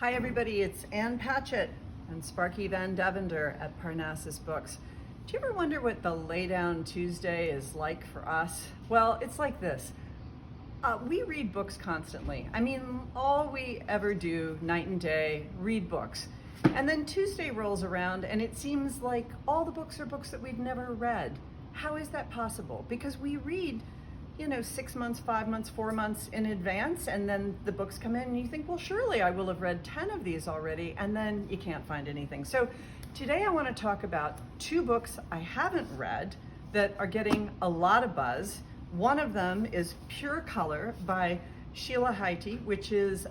Hi everybody, it's Ann Patchett and Sparky Van Devender at Parnassus Books. Do you ever wonder what the Laydown Tuesday is like for us? Well, it's like this. We read books constantly. I mean, all we ever do night and day, read books. And then Tuesday rolls around and it seems like all the books are books that we've never read. How is that possible? Because we read 6 months, 5 months, 4 months in advance, and then the books come in and you think, well, surely I will have read 10 of these already, and then you can't find anything. So today I want to talk about 2 books I haven't read that are getting a lot of buzz. One of them is Pure Color by Sheila, Haiti, which is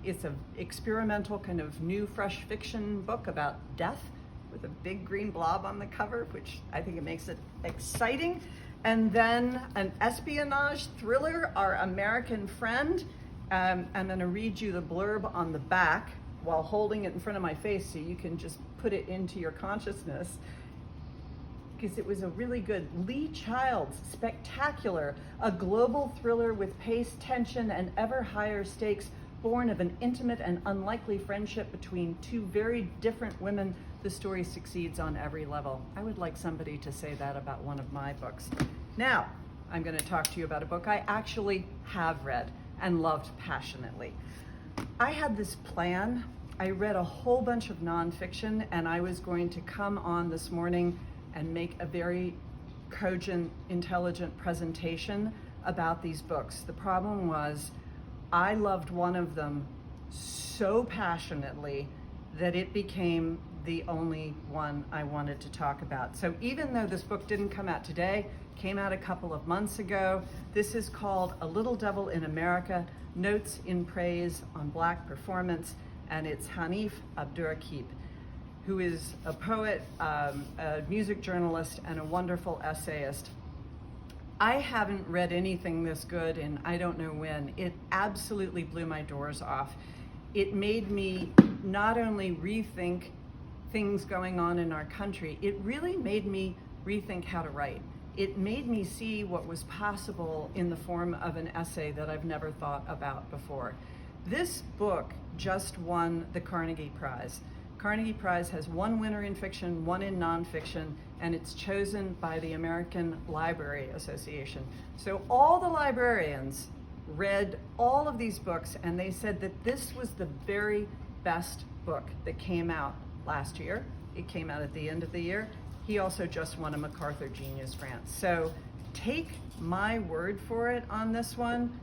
it's an experimental kind of new fresh fiction book about death with a big green blob on the cover, which I think it makes it exciting. And then an espionage thriller, Our American Friend. I'm going to read you the blurb on the back while holding it in front of my face so you can just put it into your consciousness, because it was a really good Lee Child's spectacular, a global thriller with pace, tension, and ever higher stakes, born of an intimate and unlikely friendship between 2 very different women. The story succeeds on every level. I would like somebody to say that about one of my books. Now, I'm going to talk to you about a book I actually have read and loved passionately. I had this plan. I read a whole bunch of nonfiction, and I was going to come on this morning and make a very cogent, intelligent presentation about these books. The problem was I loved one of them so passionately that it became the only one I wanted to talk about. So even though this book didn't come out today, came out a couple of months ago, this is called A Little Devil in America, Notes in Praise on Black Performance, and it's Hanif Abdurraqib, who is a poet, a music journalist, and a wonderful essayist. I haven't read anything this good in I don't know when. It absolutely blew my doors off. It made me not only rethink things going on in our country, it really made me rethink how to write. It made me see what was possible in the form of an essay that I've never thought about before. This book just won the Carnegie Prize. Carnegie Prize has 1 winner in fiction, 1 in nonfiction, and it's chosen by the American Library Association. So all the librarians read all of these books, and they said that this was the very best book that came out last year. It came out at the end of the year. He also just won a MacArthur Genius Grant. So take my word for it on this one.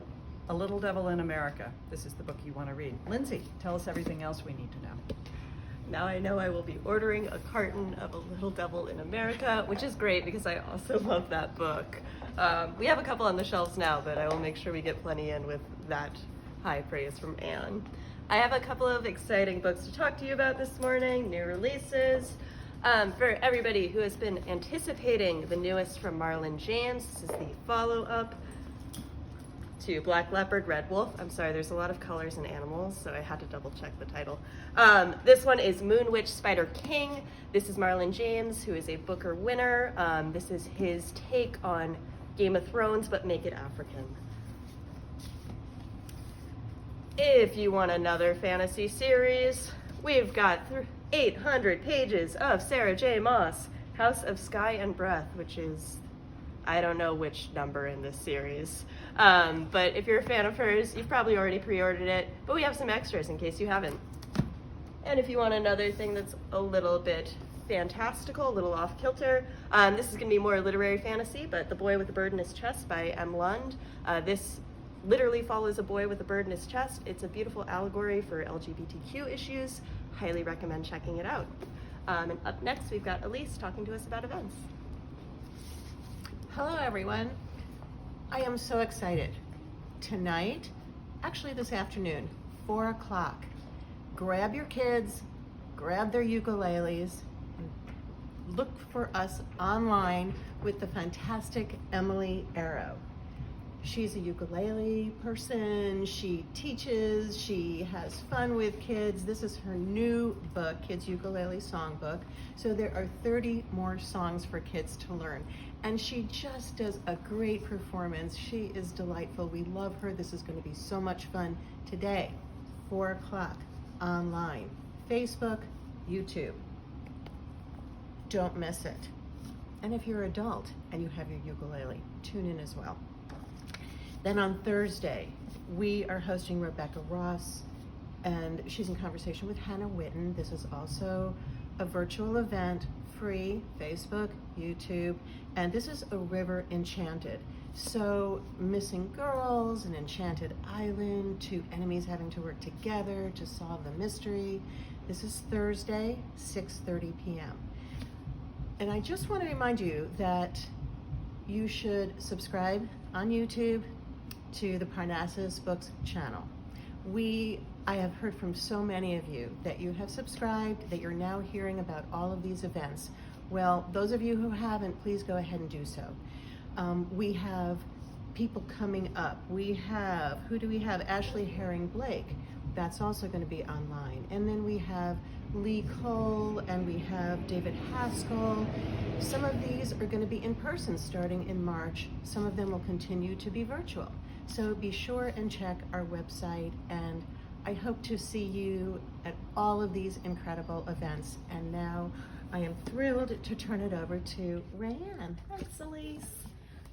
A Little Devil in America. This is the book you want to read. Lindsay, tell us everything else we need to know. Now I know I will be ordering a carton of A Little Devil in America, which is great because I also love that book. We have a couple on the shelves now, but I will make sure we get plenty in with that high praise from Anne. I have a couple of exciting books to talk to you about this morning, new releases. For everybody who has been anticipating the newest from Marlon James, this is the follow-up to Black Leopard, Red Wolf. I'm sorry, there's a lot of colors and animals, so I had to double check the title. This one is Moon Witch Spider King. This is Marlon James, who is a Booker winner. This is his take on Game of Thrones, but make it African. If you want another fantasy series, we've got 800 pages of Sarah J. Maas, House of Sky and Breath, which is, I don't know which number in this series. But if you're a fan of hers, you've probably already pre-ordered it, but we have some extras in case you haven't. And if you want another thing that's a little bit fantastical, a little off-kilter, this is going to be more literary fantasy, but The Boy with the Bird in His Chest by M. Lund. This literally follows a boy with a bird in his chest. It's a beautiful allegory for LGBTQ issues. Highly recommend checking it out. And up next, we've got Elise talking to us about events. Hello, everyone. I am so excited. Tonight, actually this afternoon, 4 o'clock, grab your kids, grab their ukuleles, and look for us online with the fantastic Emily Arrow. She's a ukulele person, she teaches, she has fun with kids. This is her new book, Kids Ukulele Songbook. So there are 30 more songs for kids to learn. And she just does a great performance. She is delightful. We love her. This is going to be so much fun today, 4 o'clock. online. Facebook, YouTube. Don't miss it. And if you're an adult and you have your ukulele, tune in as well. Then on Thursday, we are hosting Rebecca Ross, and she's in conversation with Hannah Witten. This is also a virtual event, free, Facebook, YouTube, and this is a river enchanted. So missing girls, an enchanted island, two enemies having to work together to solve the mystery. This is Thursday, 6:30 p.m. And I just want to remind you that you should subscribe on YouTube to the Parnassus Books channel. I have heard from so many of you that you have subscribed, that you're now hearing about all of these events. Well, those of you who haven't, please go ahead and do so. We have people coming up. Who do we have? Ashley Herring Blake. That's also going to be online. And then we have Lee Cole and we have David Haskell. Some of these are going to be in person starting in March. Some of them will continue to be virtual. So be sure and check our website, and I hope to see you at all of these incredible events. And now I am thrilled to turn it over to Rayanne. Thanks, Elise.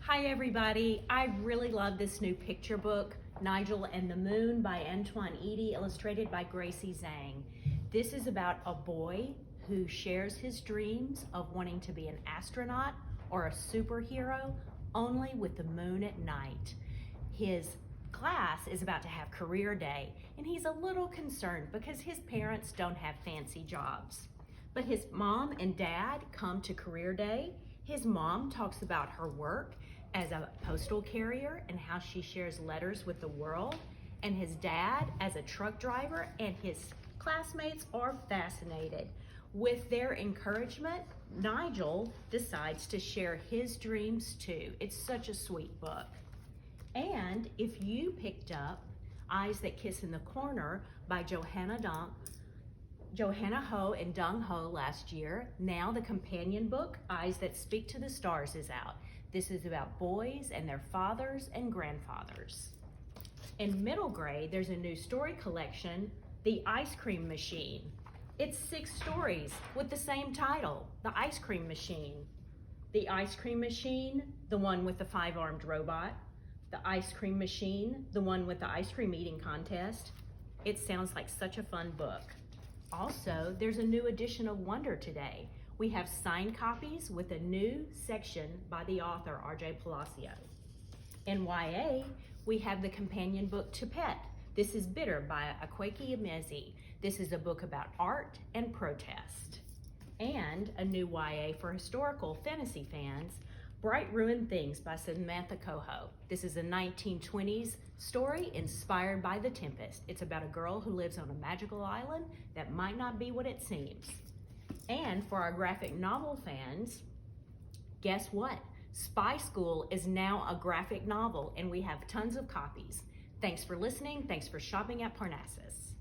Hi, everybody. I really love this new picture book, Nigel and the Moon by Antoine, Edie, illustrated by Gracie Zhang. This is about a boy who shares his dreams of wanting to be an astronaut or a superhero, only with the moon at night. His class is about to have career day, and he's a little concerned because his parents don't have fancy jobs. But his mom and dad come to career day. His mom talks about her work as a postal carrier and how she shares letters with the world, and his dad as a truck driver, and his classmates are fascinated. With their encouragement, Nigel decides to share his dreams too. It's such a sweet book. And if you picked up Eyes That Kiss in the Corner by Joanna Ho and Dung Ho last year, now the companion book, Eyes That Speak to the Stars, is out. This is about boys and their fathers and grandfathers. In middle grade, there's a new story collection, The Ice Cream Machine. It's 6 stories with the same title, The Ice Cream Machine. The Ice Cream Machine, the one with the 5-armed robot. The Ice Cream Machine, the one with the ice cream eating contest. It sounds like such a fun book. Also, there's a new edition of Wonder today. We have signed copies with a new section by the author, R.J. Palacio. In YA, we have the companion book to Pet. This is Bitter by Akwaeke Emezi. This is a book about art and protest. And a new YA for historical fantasy fans, Bright Ruined Things by Samantha Coho. This is a 1920s story inspired by The Tempest. It's about a girl who lives on a magical island that might not be what it seems. And for our graphic novel fans, guess what? Spy School is now a graphic novel, and we have tons of copies. Thanks for listening. Thanks for shopping at Parnassus.